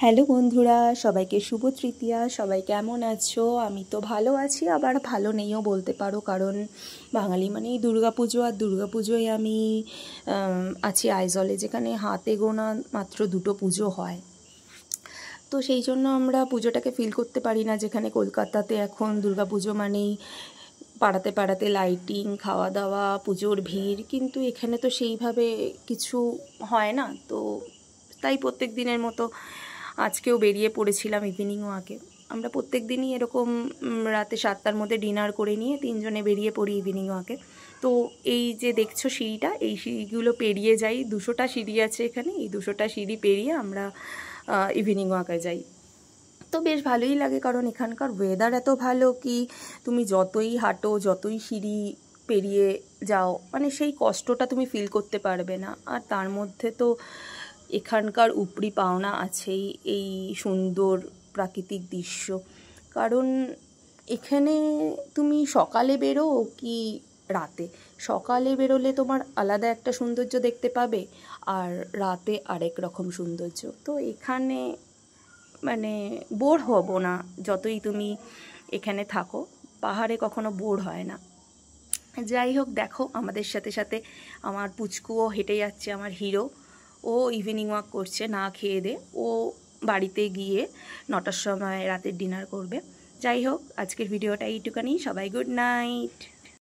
Hello বন্ধুরা, সবাইকে শুভ তৃতীয়া। সবাই কেমন আছো? আমি তো ভালো আছি, আবার ভালো নেইও বলতে পারো, কারণ বাঙালি মানেই দুর্গাপুজো। আর দুর্গাপুজোয় আমি আছি আইজলে, যেখানে হাতে গোনা মাত্র 2টো পুজো হয়। তো সেই জন্য আমরা পুজোটাকে ফিল করতে পারি না। যেখানে কলকাতাতে এখন দুর্গাপুজো মানেই পাড়াতে পাড়াতে লাইটিং, খাওয়া দাওয়া, পুজোর ভিড়, কিন্তু এখানে তো সেইভাবে কিছু হয় না। তো তাই প্রত্যেক দিনের মতো আজকেও বেরিয়ে পড়েছিলাম ইভিনিং ওয়াকে। আমরা প্রত্যেক দিনই এরকম রাতে 7টার মধ্যে ডিনার করে নিয়ে 3জনে বেরিয়ে পড়ি ইভিনিং ওয়াকে। তো এই যে দেখছো সিঁড়িটা, এই সিঁড়িগুলো পেরিয়ে যাই। 200টা সিঁড়ি আছে এখানে, এই 200টা সিঁড়ি পেরিয়ে আমরা ইভিনিং ওয়াকে যাই। তো বেশ ভালোই লাগে, কারণ এখানকার ওয়েদার এত ভালো কি তুমি যতই হাঁটো, যতই সিঁড়ি পেরিয়ে যাও, মানে সেই কষ্টটা তুমি ফিল করতে পারবে না। আর তার মধ্যে তো এখানকার উপরি পাওনা আছেই এই সুন্দর প্রাকৃতিক দৃশ্য। কারণ এখানে তুমি সকালে বেরো কি রাতে, সকালে বেরোলে তোমার আলাদা একটা সৌন্দর্য দেখতে পাবে, আর রাতে আরেক রকম সৌন্দর্য। তো এখানে মানে বোর হব না, যতই তুমি এখানে থাকো, পাহাড়ে কখনো বোর হয় না। যাই হোক, দেখো আমাদের সাথে সাথে আমার পুচকুও হেঁটে যাচ্ছে, আমার হিরো। ও ইভিনিং ওয়াক করছে না খেয়ে দে। ও বাড়িতে গিয়ে 9টার সময় রাতের ডিনার করবে। যাই হোক, আজকের ভিডিওটা এইটুখানি। সবাই গুড নাইট।